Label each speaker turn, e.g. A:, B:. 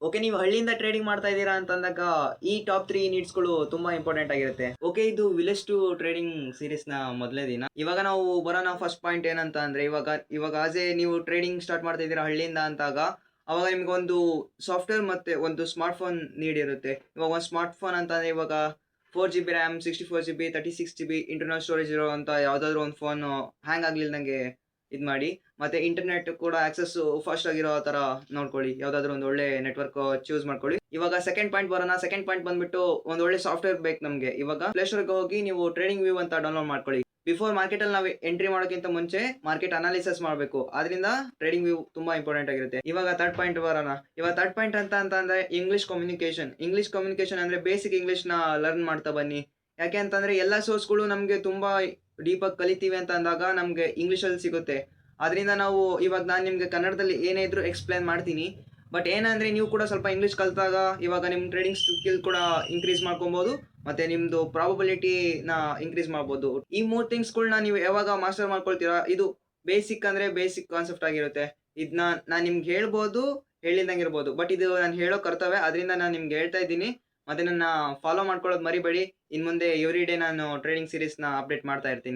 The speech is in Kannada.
A: ಓಕೆ, ನೀವು ಹಳ್ಳಿಯಿಂದ ಟ್ರೇಡಿಂಗ್ ಮಾಡ್ತಾ ಇದ್ದೀರಾ ಅಂತಂದಾಗ ಈ ಟಾಪ್ 3 ನೀಡ್ಸ್‌ಗಳು ತುಂಬಾ ಇಂಪಾರ್ಟೆಂಟ್ ಆಗಿರುತ್ತೆ. ಓಕೆ, ಇದು ವಿಲೇಜ್ ಟು ಟ್ರೇಡಿಂಗ್ ಸೀರೀಸ್‌ನ ಮೊದಲನೇ ದಿನ. ಇವಾಗ ನಾವು ಬರೋಣ ಫಸ್ಟ್ ಪಾಯಿಂಟ್ ಏನಂತ ಅಂದ್ರೆ ಇವಾಗ ಆಸ್ ಎ ನೀವು ಟ್ರೇಡಿಂಗ್ ಸ್ಟಾರ್ಟ್ ಮಾಡ್ತಾ ಇದ್ದೀರಾ ಹಳ್ಳಿಯಿಂದ ಅಂತಾಗ, ಅವಾಗ ನಿಮ್ಗೊಂದು ಸಾಫ್ಟ್‌ವೇರ್ ಮತ್ತೆ ಒಂದು ಸ್ಮಾರ್ಟ್ ಫೋನ್ ನೀಡ್ ಇರುತ್ತೆ. ಇವಾಗ ಒಂದು ಸ್ಮಾರ್ಟ್ ಫೋನ್ ಅಂತಂದ್ರೆ ಇವಾಗ 4 GB RAM, 64 GB, 36 GB internal storage ಇರುವಂತ ಯಾವ್ದಾದ್ರು ಒಂದು ಫೋನ್ ಹ್ಯಾಂಗ್ ಆಗ್ಲಿಲ್ದಂಗೆ ಇದ್ ಮಾಡಿ. ಮತ್ತೆ ಇಂಟರ್ನೆಟ್ ಕೂಡ ಆಕ್ಸೆಸ್ ಫಾಸ್ಟ್ ಆಗಿರೋ ತರ ನೋಡ್ಕೊಳ್ಳಿ. ಯಾವ್ದಾದ್ರು ಒಂದು ಒಳ್ಳೆ ನೆಟ್ವರ್ಕ್ ಚೂಸ್ ಮಾಡ್ಕೊಳ್ಳಿ. ಇವಾಗ ಸೆಕೆಂಡ್ ಪಾಯಿಂಟ್ ಬರೋಣ. ಸೆಕೆಂಡ್ ಪಾಯಿಂಟ್ ಬಂದ್ಬಿಟ್ಟು ಒಂದ್ ಒಳ್ಳೆ ಸಾಫ್ಟ್ವೇರ್ ಬೇಕು ನಮ್ಗೆ. ಇವಾಗ ಪ್ಲೇ ಸ್ಟೋರ್‌ಗೆ ಹೋಗಿ ನೀವು ಟ್ರೇಡಿಂಗ್ ವ್ಯೂ ಅಂತ ಡೌನ್ಲೋಡ್ ಮಾಡ್ಕೊಳ್ಳಿ. ಬಿಫೋರ್ ಮಾರ್ಕೆಟ್ ಅಲ್ಲಿ ನಾವು ಎಂಟ್ರಿ ಮಾಡೋಕ್ಕಿಂತ ಮುಂಚೆ ಮಾರ್ಕೆಟ್ ಅನಾಲಿಸಿಸ್ ಮಾಡಬೇಕು. ಆದ್ರಿಂದ ಟ್ರೇಡಿಂಗ್ ವ್ಯೂ ತುಂಬಾ ಇಂಪಾರ್ಟೆಂಟ್ ಆಗಿರುತ್ತೆ. ಇವಾಗ ಥರ್ಡ್ ಪಾಯಿಂಟ್ ಬರೋಣ. ಇವಾಗ ಥರ್ಡ್ ಪಾಯಿಂಟ್ ಅಂತಂದ್ರೆ ಇಂಗ್ಲಿಷ್ ಕಮ್ಯುನಿಕೇಶನ್. ಇಂಗ್ಲಿಷ್ ಕಮ್ಯುನಿಕೇಶನ್ ಅಂದ್ರೆ ಬೇಸಿಕ್ ಇಂಗ್ಲಿಷ್ ನ ಲರ್ನ್ ಮಾಡ್ತಾ ಬನ್ನಿ. ಯಾಕೆ ಅಂತಂದ್ರೆ ಎಲ್ಲಾ ಸೋರ್ಸ್‌ಗಳು ನಮ್ಗೆ ತುಂಬಾ ಡೀಪ್ ಆಗಿ ಕಲಿತೀವಿ ಅಂತ ಅಂದಾಗ ನಮ್ಗೆ ಇಂಗ್ಲಿಷ್ ಅಲ್ಲಿ ಸಿಗುತ್ತೆ. ಆದ್ರಿಂದ ನಾವು ಇವಾಗ ನಾನು ನಿಮ್ಗೆ ಕನ್ನಡದಲ್ಲಿ ಏನೇ ಇದ್ರು ಎಕ್ಸ್‌ಪ್ಲೇನ್ ಮಾಡ್ತೀನಿ. ಬಟ್ ಏನಂದ್ರೆ ನೀವು ಕೂಡ ಸ್ವಲ್ಪ ಇಂಗ್ಲಿಷ್ ಕಲ್ತಾಗ ಇವಾಗ ನಿಮ್ ಟ್ರೇಡಿಂಗ್ ಸ್ಕಿಲ್ ಕೂಡ ಇನ್ಕ್ರೀಸ್ ಮಾಡ್ಕೊಬಹುದು. ಮತ್ತೆ ನಿಮ್ದು ಪ್ರಾಬಬಿಲಿಟಿನ ಇನ್ಕ್ರೀಸ್ ಮಾಡ್ಬೋದು. ಈ 3 ಥಿಂಗ್ಸ್‌ಗಳ್ನ ನೀವು ಯಾವಾಗ ಮಾಸ್ಟರ್ ಮಾಡ್ಕೊಳ್ತೀರಾ, ಇದು ಬೇಸಿಕ್ ಅಂದ್ರೆ ಬೇಸಿಕ್ ಕಾನ್ಸೆಪ್ಟ್ ಆಗಿರುತ್ತೆ. ಇದ್ನ ನಾನ್ ನಿಮ್ಗೆ ಹೇಳ್ಬೋದು, ಹೇಳಿಲ್ದಂಗೆ ಇರ್ಬೋದು. ಬಟ್ ಇದು ನಾನು ಹೇಳೋ ಕರ್ತವ್ಯ. ಆದ್ರಿಂದ ನಾನು ನಿಮ್ಗೆ ಹೇಳ್ತಾ ಇದ್ದೀನಿ. ಮತ್ತೆ ನನ್ನ ಫಾಲೋ ಮಾಡ್ಕೊಳ್ಳೋದು ಮರಿಬೇಡಿ. ಇನ್ಮುಂದೆ ಎವ್ರಿ ಡೇ ನಾನು ಟ್ರೇಡಿಂಗ್ ಸೀರೀಸ್‌ನ ಅಪ್ಡೇಟ್ ಮಾಡ್ತಾ ಇರ್ತೀನಿ.